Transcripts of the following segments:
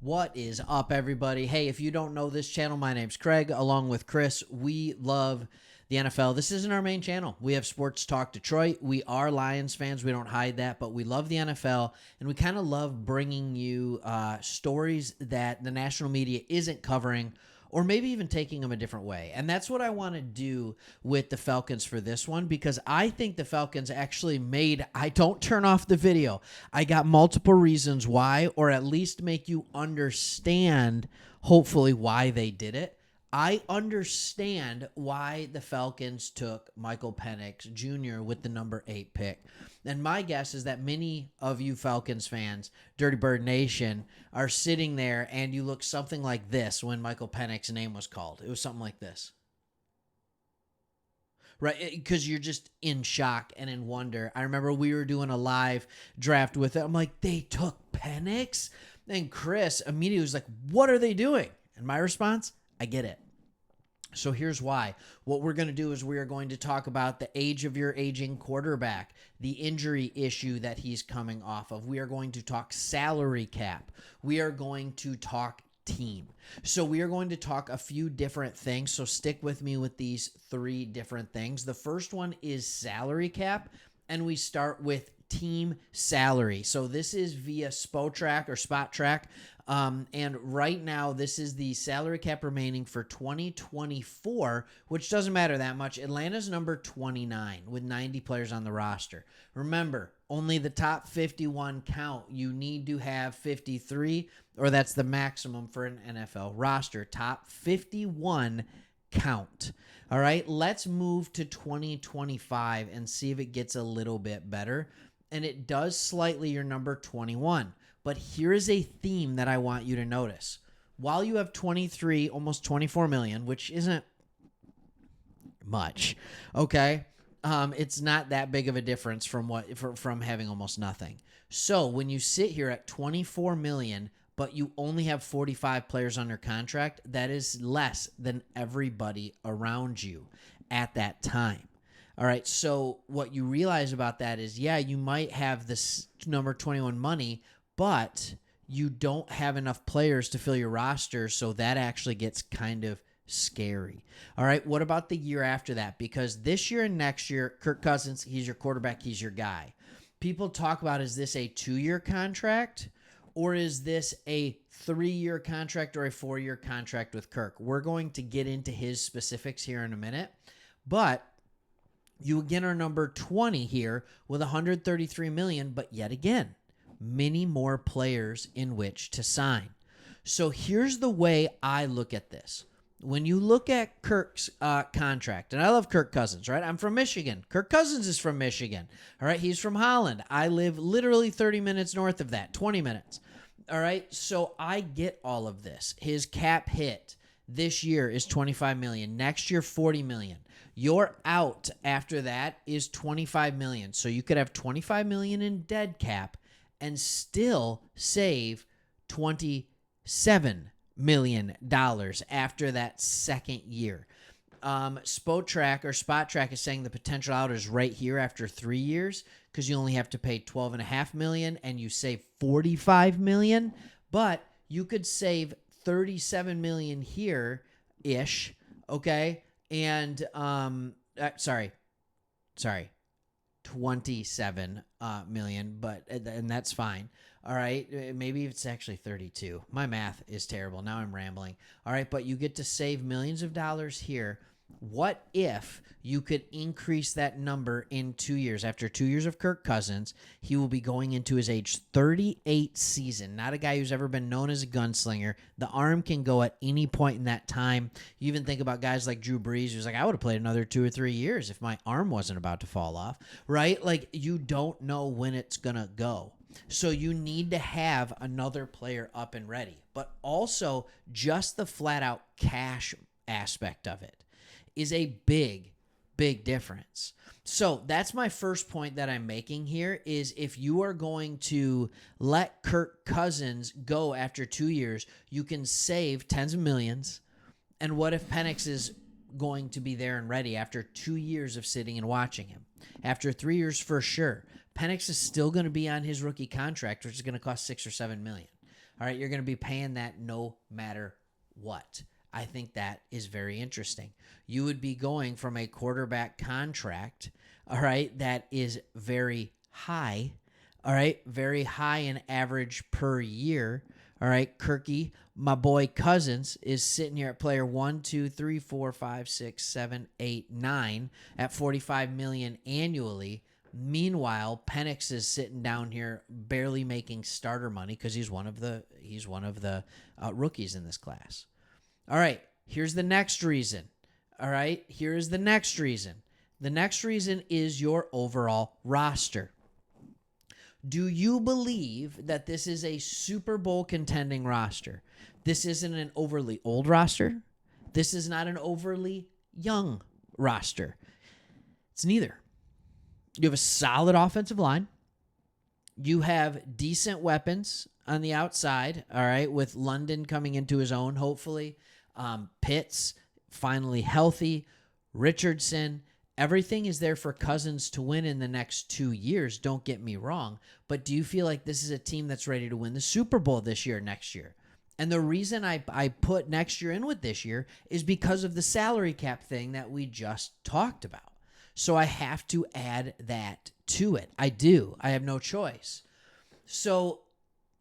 What is up, everybody? Hey, if you don't know this channel, my name's Craig, along with Chris. We love the NFL. This isn't our main channel. We have Sports Talk Detroit. We are Lions fans. We don't hide that, but we love the NFL, and we kind of love bringing you stories that the national media isn't covering, or maybe even taking them a different way. And that's what I want to do with the Falcons for this one, because I think the Falcons actually don't turn off the video. I got multiple reasons why, or at least make you understand, hopefully, why they did it. I understand why the Falcons took Michael Penix Jr. with the number 8 pick. And my guess is that many of you Falcons fans, Dirty Bird Nation, are sitting there and you look something like this when Michael Penix's name was called. It was something like this. Right, because you're just in shock and in wonder. I remember we were doing a live draft with it. I'm like, they took Penix? And Chris immediately was like, what are they doing? And my response, I get it. So here's why. What we're going to do is we are going to talk about the age of your aging quarterback, the injury issue that he's coming off of. We are going to talk salary cap. We are going to talk team. So we are going to talk a few different things. So stick with me with these 3 different things. The first one is salary cap, and we start with team salary. So this is via Spotrac or Spot Track. And right now, this is the salary cap remaining for 2024, which doesn't matter that much. Atlanta's number 29 with 90 players on the roster. Remember, only the top 51 count. You need to have 53, or that's the maximum for an NFL roster. Top 51 count. All right, let's move to 2025 and see if it gets a little bit better. And it does slightly your number 21. But here is a theme that I want you to notice. While you have 23, almost 24 million, which isn't much, okay? It's not that big of a difference from having almost nothing. So when you sit here at 24 million, but you only have 45 players under contract, that is less than everybody around you at that time. All right, so what you realize about that is, yeah, you might have this number 21 money, but you don't have enough players to fill your roster, so that actually gets kind of scary. All right, what about the year after that? Because this year and next year, Kirk Cousins, he's your quarterback, he's your guy. People talk about, is this a 2-year contract, or is this a 3-year contract or a 4-year contract with Kirk? We're going to get into his specifics here in a minute, but you again are number 20 here with 133 million, but yet again, many more players in which to sign. So here's the way I look at this. When you look at Kirk's contract, and I love Kirk Cousins, right? I'm from Michigan. Kirk Cousins is from Michigan. All right, he's from Holland. I live literally 30 minutes north of that, 20 minutes. All right, so I get all of this. His cap hit this year is 25 million. Next year, 40 million. Your out after that is 25 million. So you could have 25 million in dead cap and still save $27 million after that second year. Spotrac or Spot Track is saying the potential out is right here after 3 years, because you only have to pay $12.5 million and you save $45 million, but you could save $37 million here ish, okay? And sorry, 27 million, and that's fine. All right, maybe it's actually 32. My math is terrible. Now I'm rambling. All right, but you get to save millions of dollars here. What if you could increase that number in 2 years? After 2 years of Kirk Cousins, he will be going into his age 38 season. Not a guy who's ever been known as a gunslinger. The arm can go at any point in that time. You even think about guys like Drew Brees, who's like, I would have played another 2 or 3 years if my arm wasn't about to fall off, right? Like, you don't know when it's going to go. So you need to have another player up and ready, but also just the flat out cash aspect of it is a big, big difference. So that's my first point that I'm making here is, if you are going to let Kirk Cousins go after 2 years, you can save tens of millions. And what if Penix is going to be there and ready after 2 years of sitting and watching him? After 3 years, for sure. Penix is still going to be on his rookie contract, which is going to cost $6 or $7 million. All right, you're going to be paying that no matter what. I think that is very interesting. You would be going from a quarterback contract, all right, that is very high, all right, very high in average per year. All right, Kirky, my boy Cousins is sitting here at player 1, 2, 3, 4, 5, 6, 7, 8, 9 at $45 million annually. Meanwhile, Penix is sitting down here barely making starter money because he's one of the rookies in this class. All right, here's the next reason. All right, here's the next reason. The next reason is your overall roster. Do you believe that this is a Super Bowl contending roster? This isn't an overly old roster. This is not an overly young roster. It's neither. You have a solid offensive line. You have decent weapons on the outside, all right, with London coming into his own, hopefully. Pitts, finally healthy. Richardson. Everything is there for Cousins to win in the next 2 years, don't get me wrong. But do you feel like this is a team that's ready to win the Super Bowl this year, next year? And the reason I put next year in with this year is because of the salary cap thing that we just talked about. So I have to add that to it. I do. I have no choice. So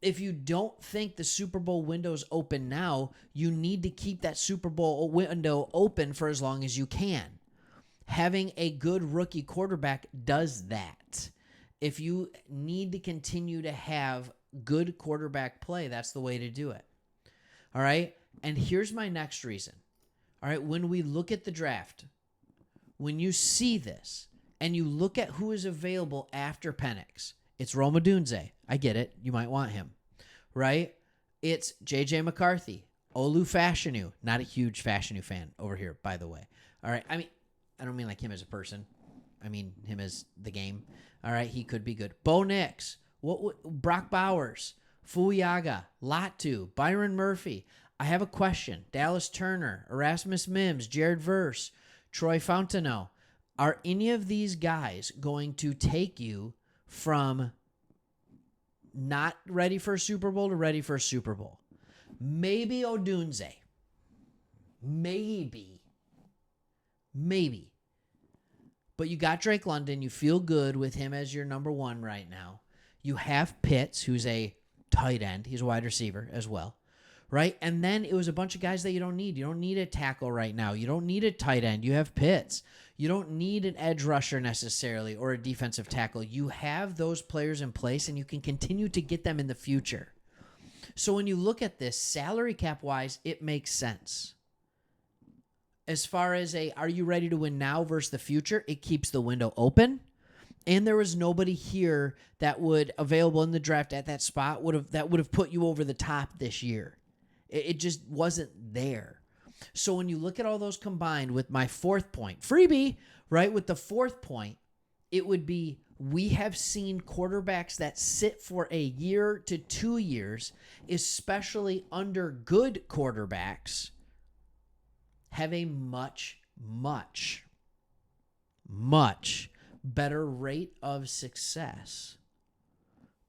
if you don't think the Super Bowl window's open now, you need to keep that Super Bowl window open for as long as you can. Having a good rookie quarterback does that. If you need to continue to have good quarterback play, that's the way to do it. All right? And here's my next reason. All right? When we look at the draft, when you see this and you look at who is available after Penix, it's Rome Odunze. I get it. You might want him. Right? It's J.J. McCarthy, Olu Fashanu. Not a huge Fashanu fan over here, by the way. All right? I don't mean like him as a person. I mean him as the game. All right, he could be good. Bo Nix, Brock Bowers, Fuyaga, Latu, Byron Murphy. I have a question. Dallas Turner, Erasmus Mims, Jared Verse, Troy Fontenot. Are any of these guys going to take you from not ready for a Super Bowl to ready for a Super Bowl? Maybe Odunze. Maybe. But you got Drake London. You feel good with him as your number one right now. You have Pitts, who's a tight end. He's a wide receiver as well, right? And then it was a bunch of guys that you don't need. You don't need a tackle right now. You don't need a tight end. You have Pitts. You don't need an edge rusher necessarily or a defensive tackle. You have those players in place, and you can continue to get them in the future. So when you look at this, salary cap-wise, it makes sense. As far as are you ready to win now versus the future, it keeps the window open. And there was nobody here that would available in the draft at that spot that would have put you over the top this year. It just wasn't there. So when you look at all those combined with my fourth point, freebie, right? With the fourth point, it would be we have seen quarterbacks that sit for a year to 2 years, especially under good quarterbacks, have a much, much, much better rate of success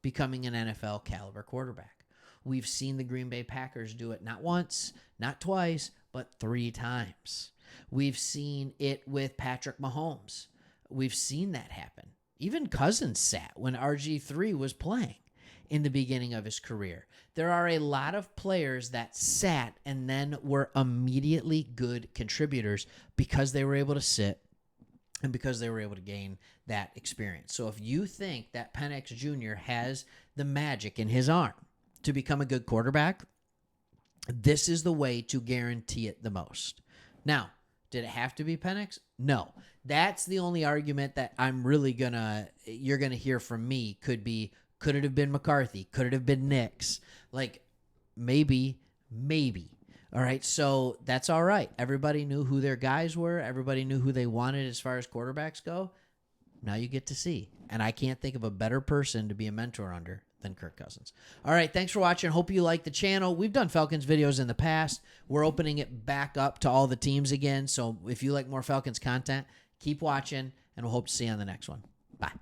becoming an NFL caliber quarterback. We've seen the Green Bay Packers do it not once, not twice, but 3 times. We've seen it with Patrick Mahomes. We've seen that happen. Even Cousins sat when RG3 was playing in the beginning of his career. There are a lot of players that sat and then were immediately good contributors because they were able to sit and because they were able to gain that experience. So if you think that Penix Jr. has the magic in his arm to become a good quarterback, this is the way to guarantee it the most. Now, did it have to be Penix? No. That's the only argument that you're gonna hear from me could it have been McCarthy? Could it have been Nix? Like, maybe. All right, so that's all right. Everybody knew who their guys were. Everybody knew who they wanted as far as quarterbacks go. Now you get to see. And I can't think of a better person to be a mentor under than Kirk Cousins. All right, thanks for watching. Hope you like the channel. We've done Falcons videos in the past. We're opening it back up to all the teams again. So if you like more Falcons content, keep watching, and we'll hope to see you on the next one. Bye.